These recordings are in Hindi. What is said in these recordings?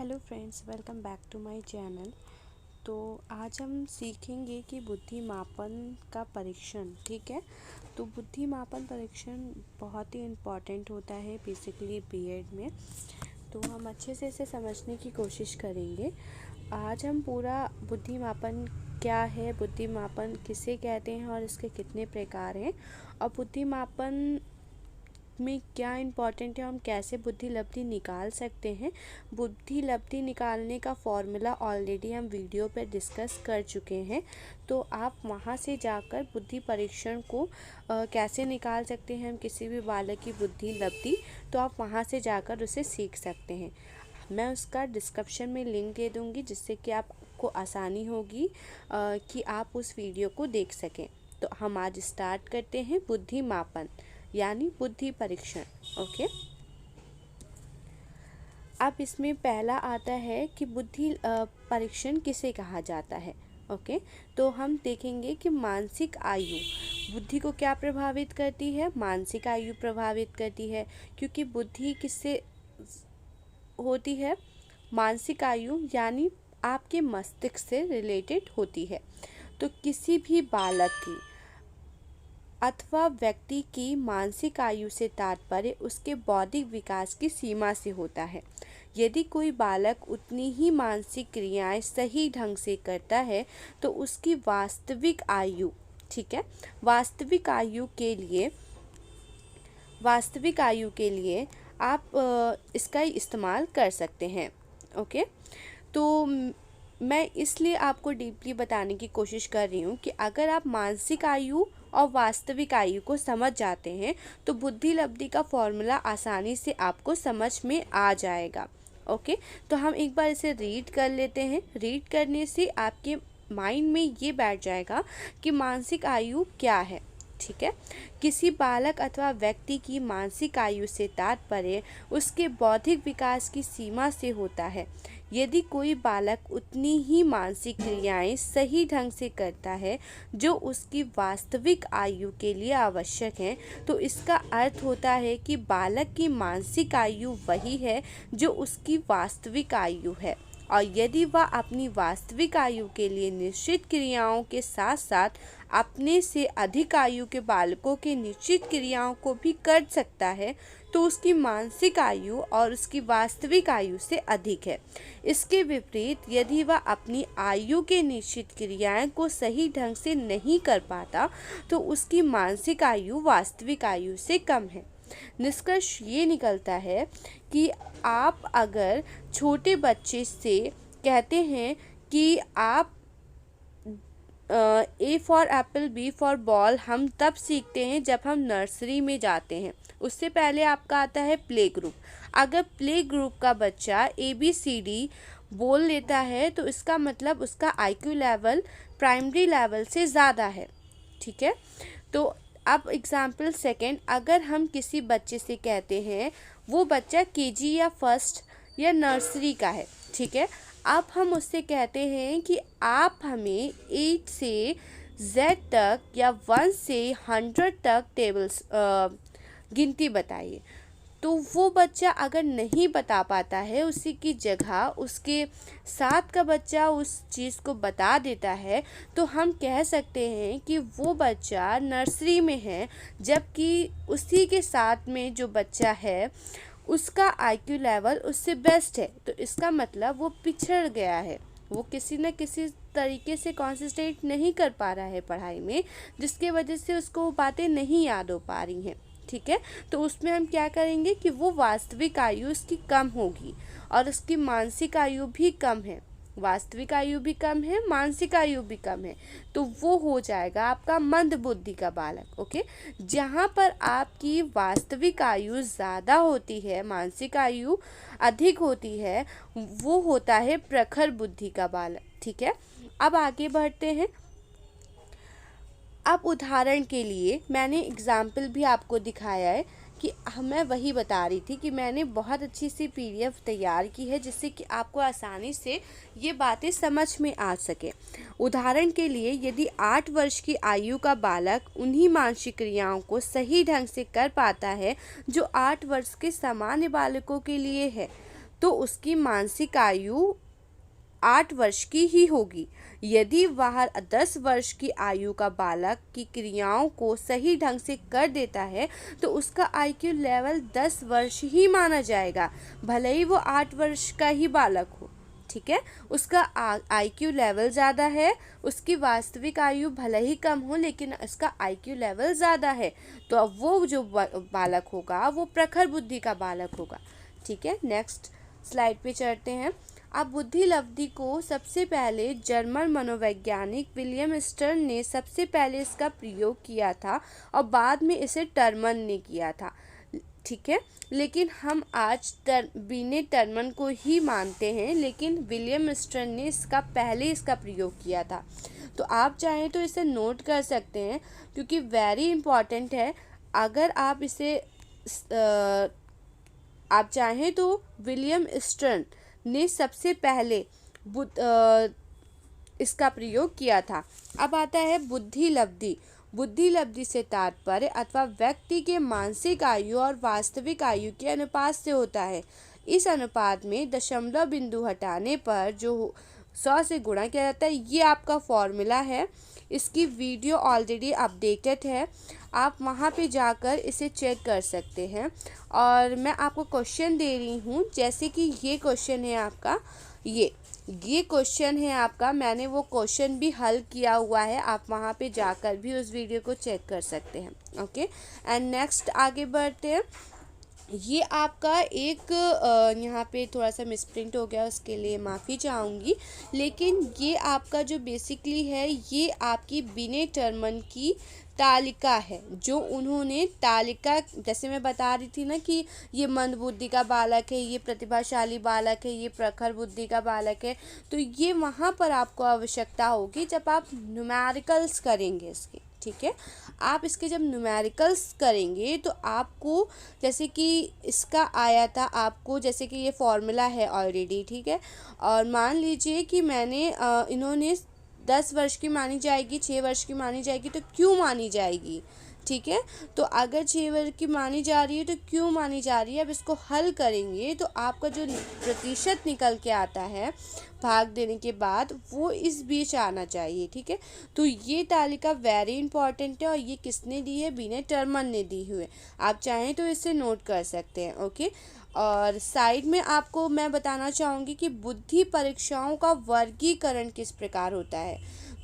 Hello friends, welcome back to my channel. तो आज हम सीखेंगे कि बुद्धि मापन का परीक्षण। ठीक है, तो बुद्धि मापन परीक्षण बहुत ही इम्पॉर्टेंट होता है बेसिकली बीएड में। तो हम अच्छे से इसे समझने की कोशिश करेंगे। आज हम पूरा बुद्धि मापन क्या है, बुद्धि मापन किसे कहते हैं और इसके कितने प्रकार हैं, और बुद्धि मापन में क्या इम्पॉर्टेंट है, हम कैसे बुद्धि लब्धि निकाल सकते हैं। बुद्धि लब्धि निकालने का फॉर्मूला ऑलरेडी हम वीडियो पर डिस्कस कर चुके हैं, तो आप वहां से जाकर बुद्धि परीक्षण को कैसे निकाल सकते हैं हम किसी भी बालक की बुद्धि लब्धि, तो आप वहां से जाकर उसे सीख सकते हैं। मैं उसका डिस्क्रिप्शन में लिंक दे दूँगी, जिससे कि आपको आसानी होगी कि आप उस वीडियो को देख सकें। तो हम आज स्टार्ट करते हैं बुद्धि मापन यानी बुद्धि परीक्षण। ओके, अब इसमें पहला आता है कि बुद्धि परीक्षण किसे कहा जाता है। ओके, तो हम देखेंगे कि मानसिक आयु बुद्धि को क्या प्रभावित करती है। मानसिक आयु प्रभावित करती है, क्योंकि बुद्धि किससे होती है, मानसिक आयु यानी आपके मस्तिष्क से रिलेटेड होती है। तो किसी भी बालक की अथवा व्यक्ति की मानसिक आयु से तात्पर्य उसके बौद्धिक विकास की सीमा से होता है। यदि कोई बालक उतनी ही मानसिक क्रियाएं सही ढंग से करता है तो उसकी वास्तविक आयु, ठीक है, वास्तविक आयु के लिए आप इसका इस्तेमाल कर सकते हैं। ओके, तो मैं इसलिए आपको डीपली बताने की कोशिश कर रही हूँ कि अगर आप मानसिक आयु और वास्तविक आयु को समझ जाते हैं तो बुद्धि लब्धि का फॉर्मूला आसानी से आपको समझ में आ जाएगा। ओके, तो हम एक बार इसे रीड कर लेते हैं। रीड करने से आपके माइंड में ये बैठ जाएगा कि मानसिक आयु क्या है। ठीक है, किसी बालक अथवा व्यक्ति की मानसिक आयु से तात्पर्य उसके बौद्धिक विकास की सीमा से होता है। यदि कोई बालक उतनी ही मानसिक क्रियाएं सही ढंग से करता है जो उसकी वास्तविक आयु के लिए आवश्यक हैं, तो इसका अर्थ होता है कि बालक की मानसिक आयु वही है जो उसकी वास्तविक आयु है। और यदि वह अपनी वास्तविक आयु के लिए निश्चित क्रियाओं के साथ साथ अपने से अधिक आयु के बालकों के निश्चित क्रियाओं को भी कर सकता है, तो उसकी मानसिक आयु और उसकी वास्तविक आयु से अधिक है। इसके विपरीत यदि वह अपनी आयु के निश्चित क्रियाएं को सही ढंग से नहीं कर पाता, तो उसकी मानसिक आयु वास्तविक आयु से कम है। निष्कर्ष ये निकलता है कि आप अगर छोटे बच्चे से कहते हैं कि आप A for apple B for ball हम तब सीखते हैं जब हम नर्सरी में जाते हैं। उससे पहले आपका आता है प्ले ग्रुप। अगर प्ले ग्रुप का बच्चा ABCD बोल लेता है तो इसका मतलब उसका IQ लेवल प्राइमरी लेवल से ज़्यादा है। ठीक है, तो अब एग्जाम्पल सेकेंड, अगर हम किसी बच्चे से कहते हैं वो बच्चा KG या फर्स्ट या नर्सरी का है, ठीक है, अब हम उससे कहते हैं कि आप हमें 8 से Z तक या 1 से 100 तक टेबल्स गिनती बताइए। तो वो बच्चा अगर नहीं बता पाता है, उसी की जगह उसके साथ का बच्चा उस चीज़ को बता देता है, तो हम कह सकते हैं कि वो बच्चा नर्सरी में है, जबकि उसी के साथ में जो बच्चा है उसका IQ लेवल उससे बेस्ट है। तो इसका मतलब वो पिछड़ गया है, वो किसी न किसी तरीके से कॉन्सेंट्रेट नहीं कर पा रहा है पढ़ाई में, जिसके वजह से उसको वो बातें नहीं याद हो पा रही हैं। ठीक है, तो उसमें हम क्या करेंगे कि वो वास्तविक आयु उसकी कम होगी और उसकी मानसिक आयु भी कम है। वास्तविक आयु भी कम है, मानसिक आयु भी कम है, तो वो हो जाएगा आपका मंद बुद्धि का बालक। ओके, जहाँ पर आपकी वास्तविक आयु ज़्यादा होती है, मानसिक आयु अधिक होती है, वो होता है प्रखर बुद्धि का बालक। ठीक है, अब आगे बढ़ते हैं। अब उदाहरण के लिए मैंने एग्जाम्पल भी आपको दिखाया है कि मैं वही बता रही थी कि मैंने बहुत अच्छी सी PDF तैयार की है, जिससे कि आपको आसानी से ये बातें समझ में आ सके। उदाहरण के लिए, यदि 8 वर्ष की आयु का बालक उन्हीं मानसिक क्रियाओं को सही ढंग से कर पाता है जो 8 वर्ष के सामान्य बालकों के लिए है, तो उसकी मानसिक आयु 8 वर्ष की ही होगी। यदि वह 10 वर्ष की आयु का बालक की क्रियाओं को सही ढंग से कर देता है तो उसका आईक्यू लेवल 10 वर्ष ही माना जाएगा, भले ही वो 8 वर्ष का ही बालक हो। ठीक है, उसका आईक्यू लेवल ज़्यादा है, उसकी वास्तविक आयु भले ही कम हो लेकिन उसका आईक्यू लेवल ज़्यादा है, तो अब वो जो बालक होगा वो प्रखर बुद्धि का बालक होगा। ठीक है, नेक्स्ट स्लाइड पे चढ़ते हैं। अब बुद्धि लब्धि को सबसे पहले जर्मन मनोवैज्ञानिक विलियम स्टर्न ने सबसे पहले इसका प्रयोग किया था और बाद में इसे टर्मन ने किया था। ठीक है, लेकिन हम आज बिने टर्मन को ही मानते हैं, लेकिन विलियम स्टर्न ने पहले इसका प्रयोग किया था। तो आप चाहें तो इसे नोट कर सकते हैं क्योंकि वेरी इम्पॉर्टेंट है। अगर आप इसे आप चाहें तो विलियम स्टर्न ने सबसे पहले इसका प्रयोग किया था। अब आता है बुद्धि लब्धि। बुद्धि लब्धि से तात्पर्य अथवा व्यक्ति के मानसिक आयु और वास्तविक आयु के अनुपात से होता है। इस अनुपात में दशमलव बिंदु हटाने पर जो 100 से गुणा किया जाता है, ये आपका फॉर्मूला है। इसकी वीडियो ऑलरेडी अपडेटेड है, आप वहाँ पे जाकर इसे चेक कर सकते हैं। और मैं आपको क्वेश्चन दे रही हूँ, जैसे कि ये क्वेश्चन है आपका, ये क्वेश्चन है आपका, मैंने वो क्वेश्चन भी हल किया हुआ है, आप वहाँ पे जाकर भी उस वीडियो को चेक कर सकते हैं। ओके, एंड नेक्स्ट आगे बढ़ते हैं। ये आपका एक यहाँ पे थोड़ा सा मिसप्रिंट हो गया, उसके लिए माफ़ी चाहूँगी, लेकिन ये आपका जो बेसिकली है ये आपकी बिने टर्मन की तालिका है, जो उन्होंने तालिका, जैसे मैं बता रही थी ना कि ये मंद बुद्धि का बालक है, ये प्रतिभाशाली बालक है, ये प्रखर बुद्धि का बालक है, तो ये वहाँ पर आपको आवश्यकता होगी जब आप न्यूमेरिकल्स करेंगे इसके। ठीक है, आप इसके जब न्यूमेरिकल्स करेंगे तो आपको, जैसे कि इसका आया था आपको, जैसे कि ये फॉर्मूला है ऑलरेडी। ठीक है, और मान लीजिए कि मैंने इन्होंने 10 वर्ष की मानी जाएगी, 6 वर्ष की मानी जाएगी, तो क्यों मानी जाएगी? ठीक है, तो अगर 6 वर्ष की मानी जा रही है तो क्यों मानी जा रही है, अब इसको हल करेंगे तो आपका जो प्रतिशत निकल के आता है भाग देने के बाद वो इस बीच आना चाहिए। ठीक है, तो ये तालिका वेरी इंपॉर्टेंट है और ये किसने दी है? बिने टर्मन ने दी हुई है, आप चाहें तो इसे नोट कर सकते हैं। ओके, और साइड में आपको मैं बताना चाहूँगी कि बुद्धि परीक्षाओं का वर्गीकरण किस प्रकार होता है।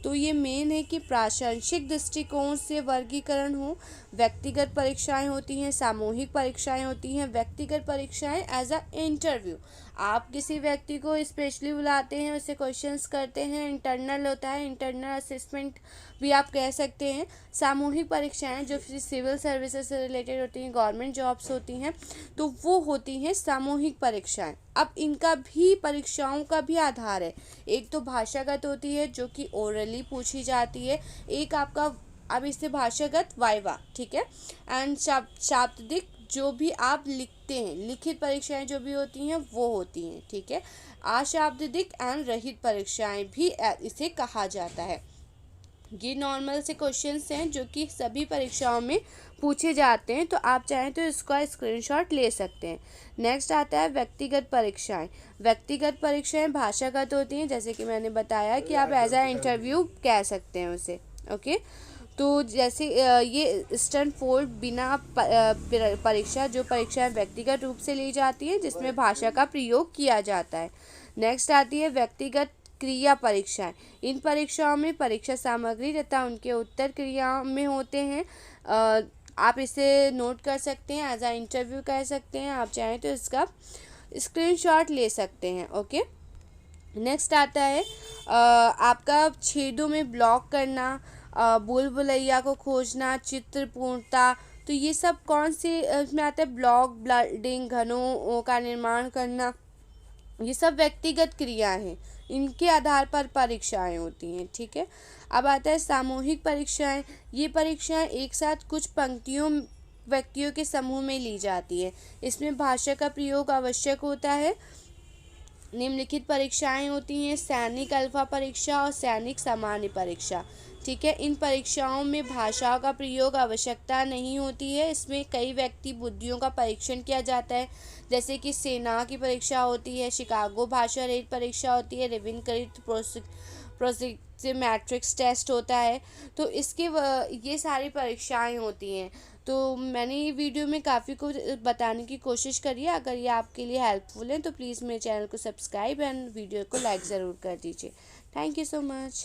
तो ये मेन है कि प्राशंसिक दृष्टिकोण से वर्गीकरण हो, व्यक्तिगत परीक्षाएं होती हैं, सामूहिक परीक्षाएं होती हैं। व्यक्तिगत परीक्षाएं एज अ इंटरव्यू, आप किसी व्यक्ति को स्पेशली बुलाते हैं, उससे क्वेश्चंस करते हैं, इंटरनल होता है, इंटरनल असेसमेंट भी आप कह सकते हैं। सामूहिक परीक्षाएं जो सिविल सर्विसेज से रिलेटेड होती हैं, गवर्नमेंट जॉब्स होती हैं, तो वो होती हैं सामूहिक परीक्षाएं। अब इनका भी परीक्षाओं का भी आधार है, एक तो भाषागत होती है जो कि ओरली पूछी जाती है, एक आपका, अब इससे भाषागत वाइवा। ठीक है, एंड शाब्दिक जो भी आप लिखते हैं, लिखित परीक्षाएं जो भी होती हैं वो होती हैं। ठीक है, अशाब्दिक एंड रहित परीक्षाएं भी इसे कहा जाता है। ये नॉर्मल से क्वेश्चंस हैं जो कि सभी परीक्षाओं में पूछे जाते हैं, तो आप चाहें तो इसका स्क्रीनशॉट ले सकते हैं। नेक्स्ट आता है व्यक्तिगत परीक्षाएं। व्यक्तिगत परीक्षाएं भाषागत होती हैं, जैसे कि मैंने बताया कि आप एज अ इंटरव्यू कह सकते हैं उसे। ओके, तो जैसे ये स्टैनफोर्ड बिना परीक्षा, जो परीक्षाएं व्यक्तिगत रूप से ली जाती हैं जिसमें भाषा का प्रयोग किया जाता है। नेक्स्ट आती है व्यक्तिगत क्रिया परीक्षाएं। इन परीक्षाओं में परीक्षा सामग्री तथा उनके उत्तर क्रियाओं में होते हैं। आप इसे नोट कर सकते हैं, एज अ इंटरव्यू कह सकते हैं, आप चाहें तो इसका स्क्रीनशॉट ले सकते हैं। ओके, नेक्स्ट आता है आपका छेदों में ब्लॉक करना, बुलबुलैया को खोजना, चित्र पूर्णता, तो ये सब कौन से इसमें आता है? ब्लॉक, ब्लडिंग, घनों का निर्माण करना, ये सब व्यक्तिगत क्रिया हैं, इनके आधार पर परीक्षाएं होती हैं। ठीक है, अब आता है सामूहिक परीक्षाएं। ये परीक्षाएं एक साथ कुछ पंक्तियों व्यक्तियों के समूह में ली जाती है, इसमें भाषा का प्रयोग आवश्यक होता है। निम्नलिखित परीक्षाएं होती हैं सैनिक अल्फा परीक्षा और सैनिक सामान्य परीक्षा। ठीक है, इन परीक्षाओं में भाषाओं का प्रयोग आवश्यकता नहीं होती है। इसमें कई व्यक्ति बुद्धियों का परीक्षण किया जाता है, जैसे कि सेना की परीक्षा होती है, शिकागो भाषा रहित परीक्षा होती है, रेविनकृत प्रोसिक्स मैट्रिक्स टेस्ट होता है। तो ये सारी परीक्षाएं होती हैं। तो मैंने ये वीडियो में काफ़ी कुछ बताने की कोशिश करी है। अगर ये आपके लिए हेल्पफुल है तो प्लीज़ मेरे चैनल को सब्सक्राइब एंड वीडियो को लाइक ज़रूर कर दीजिए। Thank you so much.